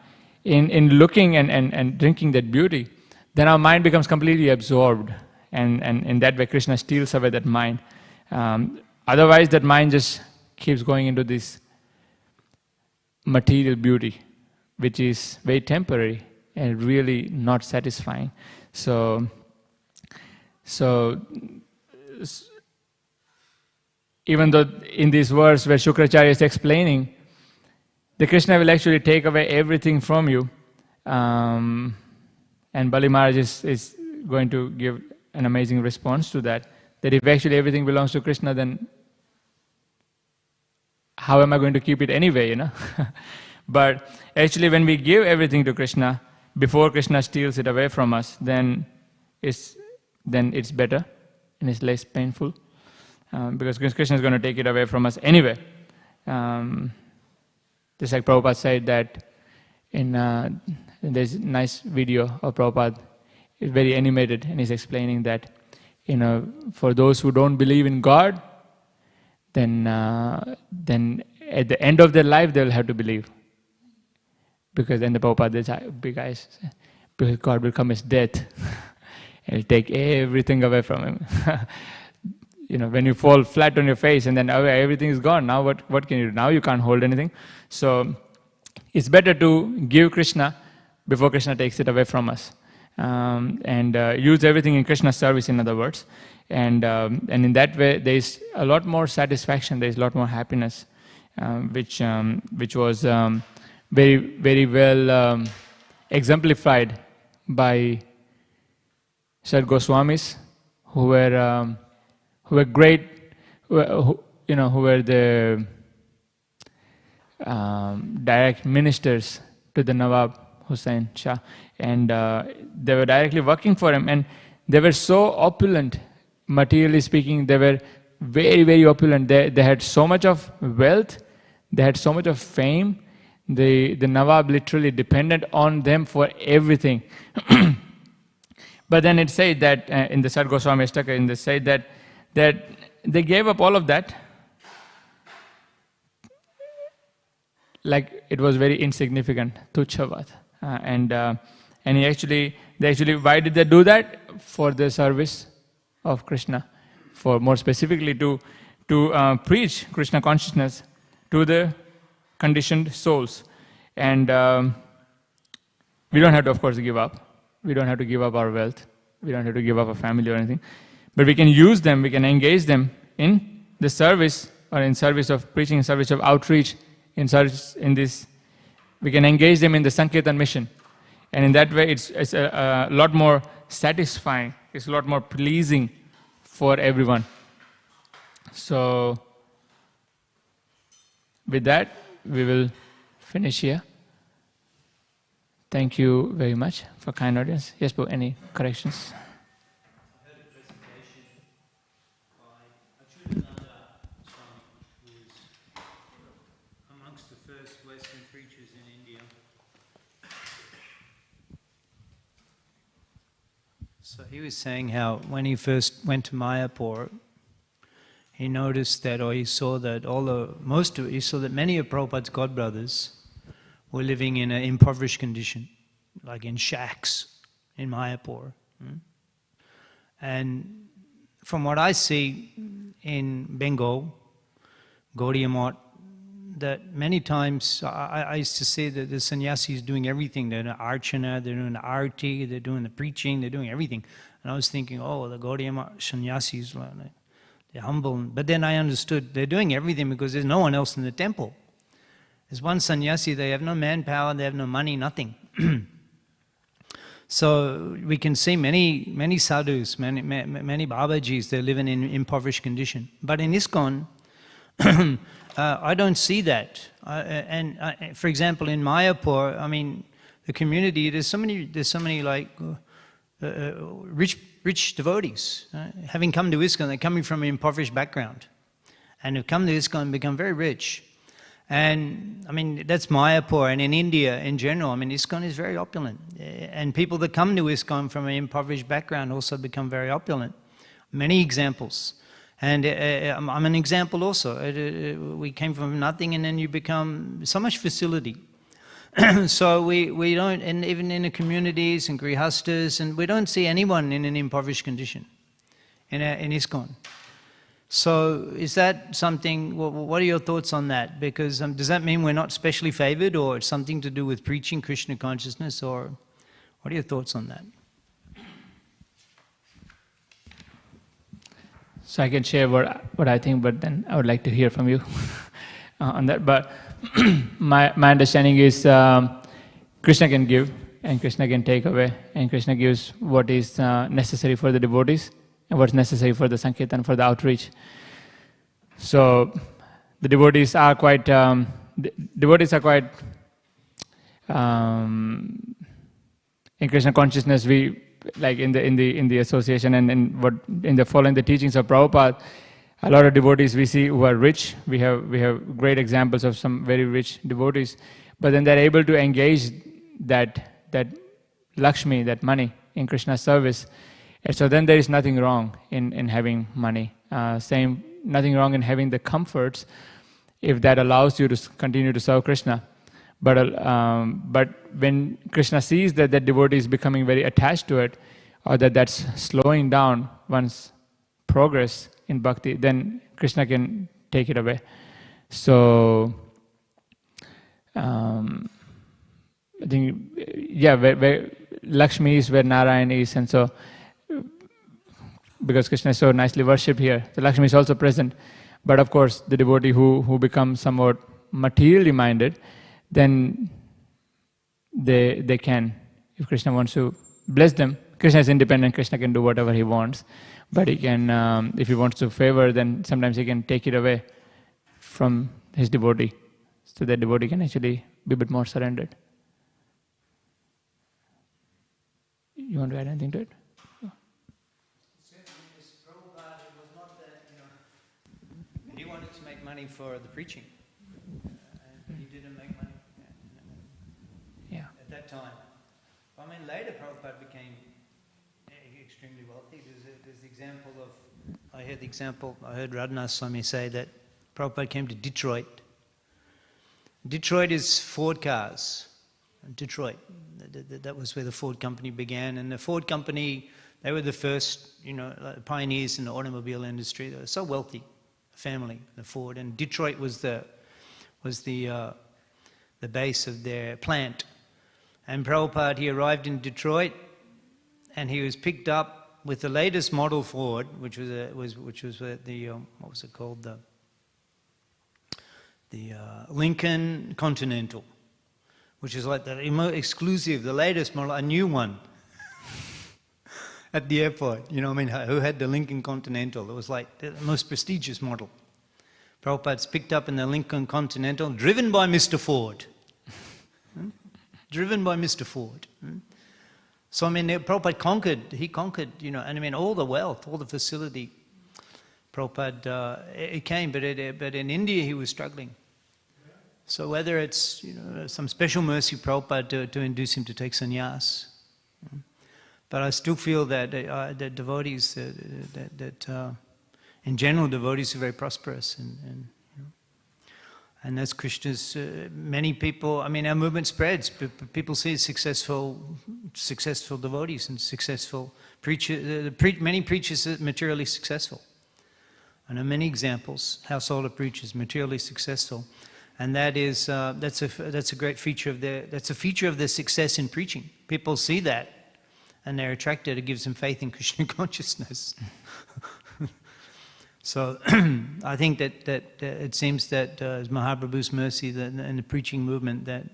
in looking and drinking that beauty, then our mind becomes completely absorbed. And in that way, Krishna steals away that mind. Otherwise, that mind just keeps going into this material beauty, which is very temporary and really not satisfying. So even though in this verse where Shukracharya is explaining, the Krishna will actually take away everything from you, and Bali Maharaj is going to give an amazing response to that, that if actually everything belongs to Krishna, then how am I going to keep it anyway, But actually when we give everything to Krishna, before Krishna steals it away from us, then it's better and it's less painful, because Krishna is going to take it away from us anyway. Just like Prabhupada said that there's a nice video of Prabhupada, it's very animated, and he's explaining that, for those who don't believe in God, then at the end of their life they'll have to believe. Because then the Prabhupada says, big eyes, because God will come as death. He'll take everything away from him. When you fall flat on your face and then everything is gone, now what can you do? Now you can't hold anything. So it's better to give Krishna before Krishna takes it away from us. And use everything in Krishna's service, in other words. And in that way, there is a lot more satisfaction, there is a lot more happiness, which was very, very well exemplified by Sar Goswamis, who were great, who were the direct ministers to the Nawab Hussain Shah, and they were directly working for him, and they were so opulent, materially speaking. They were very, very opulent. They had so much of wealth, they had so much of fame. The Nawab literally depended on them for everything. But then it said that in the Sar Goswami Ashtaka, it said that they gave up all of that, like it was very insignificant, tuchhavat. And they actually, why did they do that? For the service of Krishna, for more specifically to preach Krishna consciousness to the conditioned souls. And we don't have to, of course, give up. We don't have to give up our wealth. We don't have to give up our family or anything. But we can use them, we can engage them in the service, or in service of preaching, in service of outreach, in service in this we can engage them in the Sankirtan mission. And in that way, it's a lot more satisfying, it's a lot more pleasing for everyone. So, with that, we will finish here. Thank you very much for kind audience. Yes, Prabhu, any corrections? I heard a presentation by Acharya Swami, who is amongst the first Western preachers in India. So he was saying how when he first went to Mayapur, he noticed that, or he saw that he saw that many of Prabhupada's godbrothers were living in an impoverished condition, like in shacks in Mayapur. And from what I see in Bengal, Gaudiya Math, that many times I used to see that the sannyasis doing everything. They're doing archana, they're doing the arti, they're doing the preaching, they're doing everything. And I was thinking, oh, the Gaudiya Math sannyasis, they're humble. But then I understood they're doing everything because there's no one else in the temple. There's one sannyasi, they have no manpower, they have no money, nothing. So we can see many sadhus, many Babajis, they're living in impoverished condition. But in ISKCON, I don't see that. For example, in Mayapur, I mean, the community, there's so many like rich devotees. Having come to ISKCON, they're coming from an impoverished background, and have come to ISKCON and become very rich. And I mean, that's Mayapur, and in India in general, I mean, ISKCON is very opulent. And people that come to ISKCON from an impoverished background also become very opulent. Many examples. And I'm an example also. We came from nothing and then you become so much facility. So we don't, and even in the communities and grihastas, and we don't see anyone in an impoverished condition in ISKCON. So is that something, what are your thoughts on that? Because does that mean we're not specially favored, or it's something to do with preaching Krishna consciousness, or what are your thoughts on that? So I can share what I think, but then I would like to hear from you on that. But my understanding is Krishna can give and Krishna can take away, and Krishna gives what is necessary for the devotees and what's necessary for the Sankirtan, for the outreach. So the devotees are quite in Krishna consciousness. We like in the association and in the following the teachings of Prabhupada, a lot of devotees we see who are rich. We have great examples of some very rich devotees, but then they're able to engage that Lakshmi, that money, in Krishna's service. And so then there is nothing wrong in having money. Nothing wrong in having the comforts if that allows you to continue to serve Krishna. But when Krishna sees that devotee is becoming very attached to it, or that's slowing down one's progress in bhakti, then Krishna can take it away. So I think, yeah, where Lakshmi is, where Narayan is, and so because Krishna is so nicely worshipped here, the Lakshmi is also present. But of course, the devotee who becomes somewhat materially minded, then they can, if Krishna wants to bless them. Krishna is independent, Krishna can do whatever he wants, but he can, if he wants to favor, then sometimes he can take it away from his devotee, so that devotee can actually be a bit more surrendered. You want to add anything to it? Prabhupada, it was not that, he wanted to make money for the preaching. And he didn't make money at that time. I mean, later Prabhupada became extremely wealthy. There's the example of, I heard Radhanath Swami say that Prabhupada came to Detroit. Detroit is Ford cars. Detroit. That was where the Ford company began. And the Ford company, they were the first, pioneers in the automobile industry. They were so wealthy, family, the Ford. And Detroit was the base of their plant. And Prabhupada, he arrived in Detroit, and he was picked up with the latest model Ford, which was the what was it called, the Lincoln Continental, which is like the exclusive, the latest model, a new one at the airport. You know what I mean? Who had the Lincoln Continental? It was like the most prestigious model. Prabhupada's picked up in the Lincoln Continental, driven by Mr. Ford. Driven by Mr. Ford. So I mean, Prabhupada conquered, you know, and I mean all the wealth, all the facility. Prabhupada, it came, but in India he was struggling. So whether it's, you know, some special mercy Prabhupada to induce him to take sannyas, but I still feel that that devotees, in general, devotees are very prosperous, and that's Krishna's. Many people, I mean, our movement spreads. People see successful devotees and successful preachers. Many preachers are materially successful. I know many examples. Householder preachers materially successful, and that's a great feature of their success in preaching. People see that, and they're attracted. It gives them faith in Krishna consciousness. So I think that it seems that as Mahaprabhu's mercy and the preaching movement, that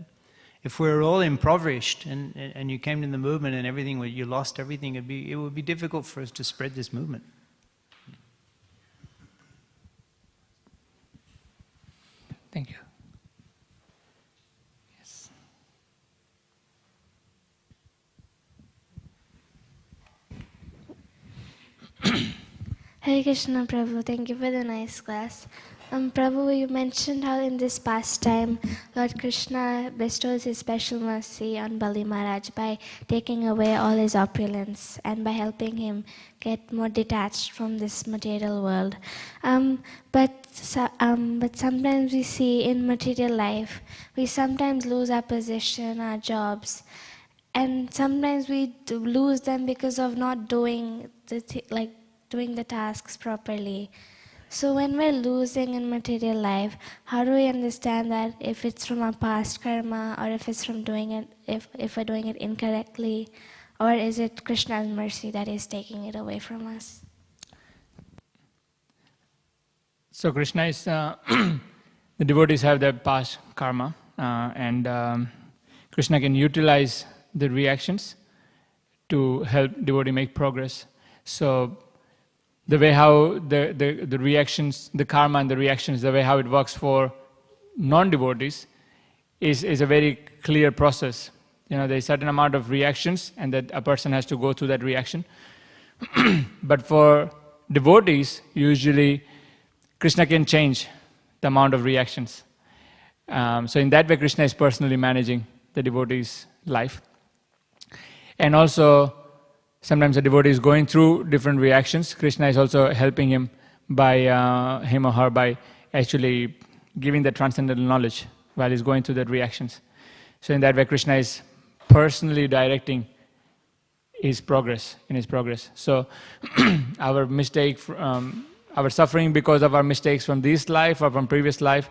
if we're all impoverished and you came to the movement and everything, you lost everything, it would be difficult for us to spread this movement. Thank you. Yes. Hare Krishna, Prabhu. Thank you for the nice class. Prabhu, you mentioned how in this pastime, Lord Krishna bestows his special mercy on Bali Maharaj by taking away all his opulence and by helping him get more detached from this material world. But sometimes we see in material life, we sometimes lose our position, our jobs, and sometimes we lose them because of not doing doing the tasks properly. So when we're losing in material life, how do we understand that if it's from our past karma, or if it's from doing it, if we're doing it incorrectly, or is it Krishna's mercy that is taking it away from us? So Krishna is, the devotees have their past karma, and Krishna can utilize the reactions to help devotee make progress. So the way how the reactions, the karma and the reactions, the way how it works for non-devotees is a very clear process. You know, there's a certain amount of reactions and that a person has to go through that reaction. But for devotees, usually Krishna can change the amount of reactions. So in that way, Krishna is personally managing the devotee's life. And also, sometimes a devotee is going through different reactions. Krishna is also helping him him or her by actually giving the transcendental knowledge while he's going through the reactions. So in that way, Krishna is personally directing his progress, So our mistake, our suffering because of our mistakes from this life or from previous life,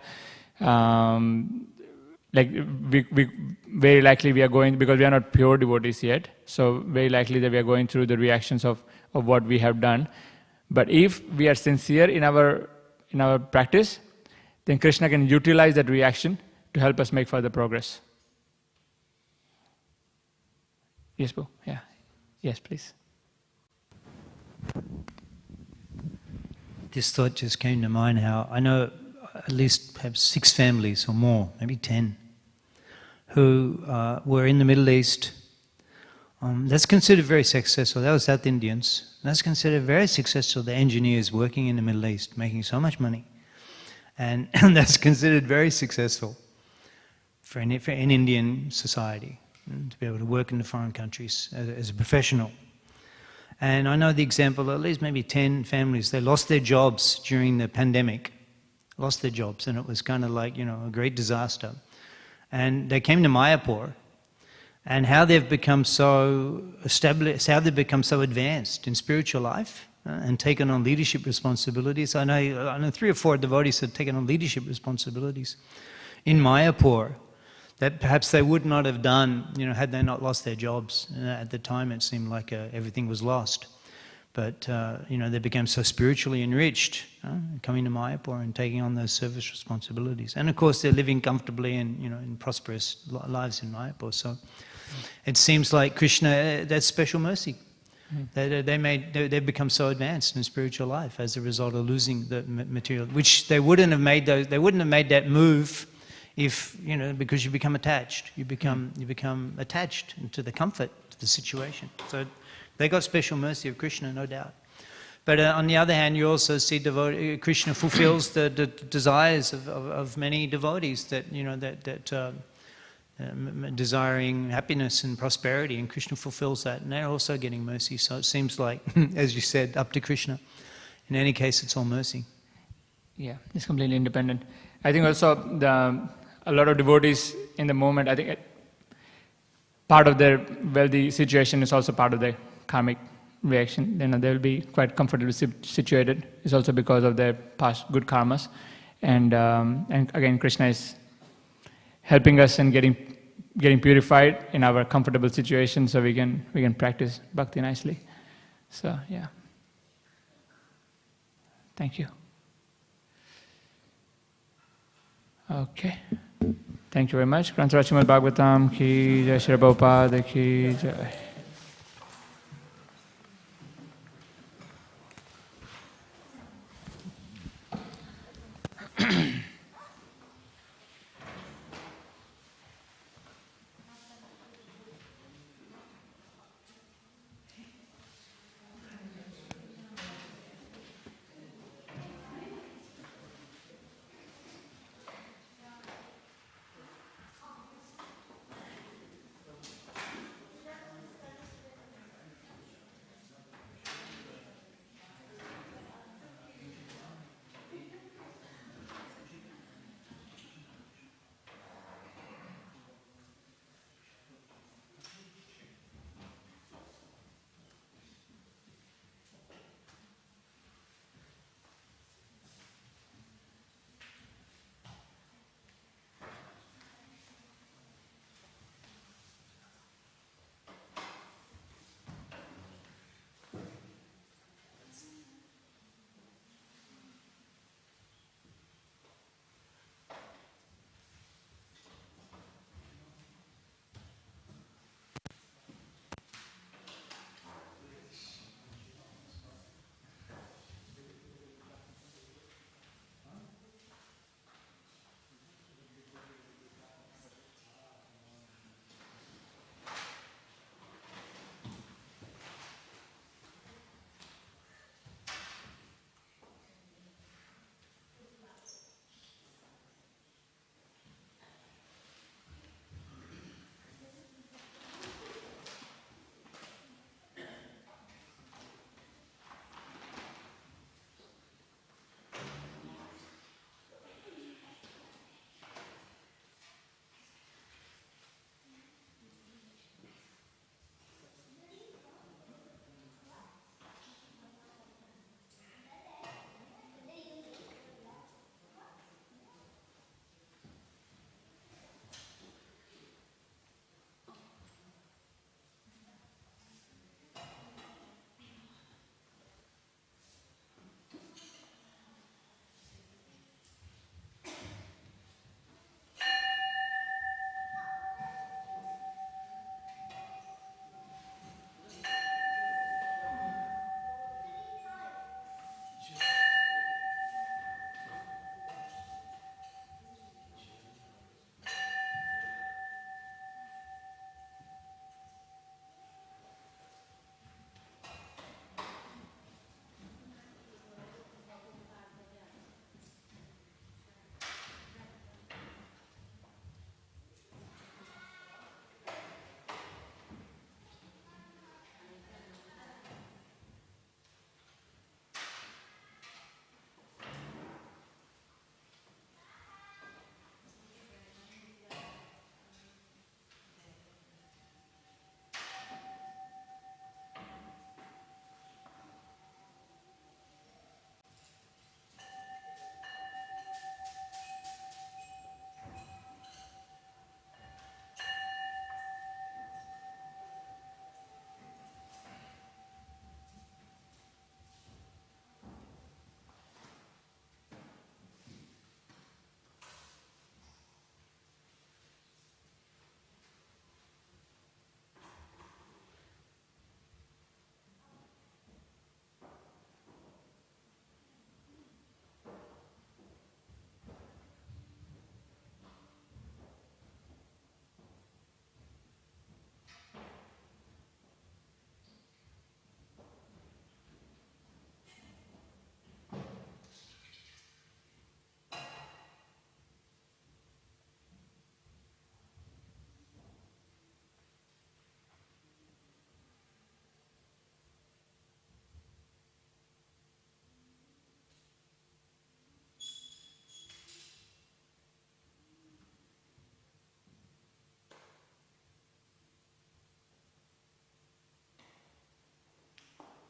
we very likely we are going, because we are not pure devotees yet, so very likely that we are going through the reactions of what we have done. But if we are sincere in our practice, then Krishna can utilize that reaction to help us make further progress. Yes, Boo? Yeah. Yes, please. This thought just came to mind, how I know at least perhaps 6 families or more, maybe 10, who were in the Middle East. That's considered very successful. That was South Indians. That's considered very successful, the engineers working in the Middle East, making so much money. And that's considered very successful for an Indian society, to be able to work in the foreign countries as a professional. And I know the example of at least maybe 10 families. They lost their jobs during the pandemic, lost their jobs, and it was kind of like, a great disaster. And they came to Mayapur, and how they've become so established, how they've become so advanced in spiritual life and taken on leadership responsibilities. I know 3 or 4 devotees have taken on leadership responsibilities in Mayapur that perhaps they would not have done, had they not lost their jobs. At the time it seemed like everything was lost. But they became so spiritually enriched, coming to Mayapur and taking on those service responsibilities. And of course, they're living comfortably and in prosperous lives in Mayapur. So it seems like Krishna, that's special mercy. They've become so advanced in spiritual life as a result of losing the material, which they wouldn't have made that move if because you become attached. You become attached to the comfort, to the situation. So they got special mercy of Krishna, no doubt. But on the other hand, you also see Krishna fulfills the desires of many devotees that desiring happiness and prosperity, and Krishna fulfills that, and they're also getting mercy. So it seems like, as you said, up to Krishna. In any case, it's all mercy. Yeah, it's completely independent. I think also a lot of devotees in the moment, I think part of their wealthy situation is also part of their karmic reaction. They will be quite comfortably situated. It's also because of their past good karmas, and again, Krishna is helping us and getting purified in our comfortable situation, so we can practice bhakti nicely. So yeah, thank you. Okay, thank you very much. Śrīmad Bhāgavatam ki jai, Śrīla Prabhupada ki jai.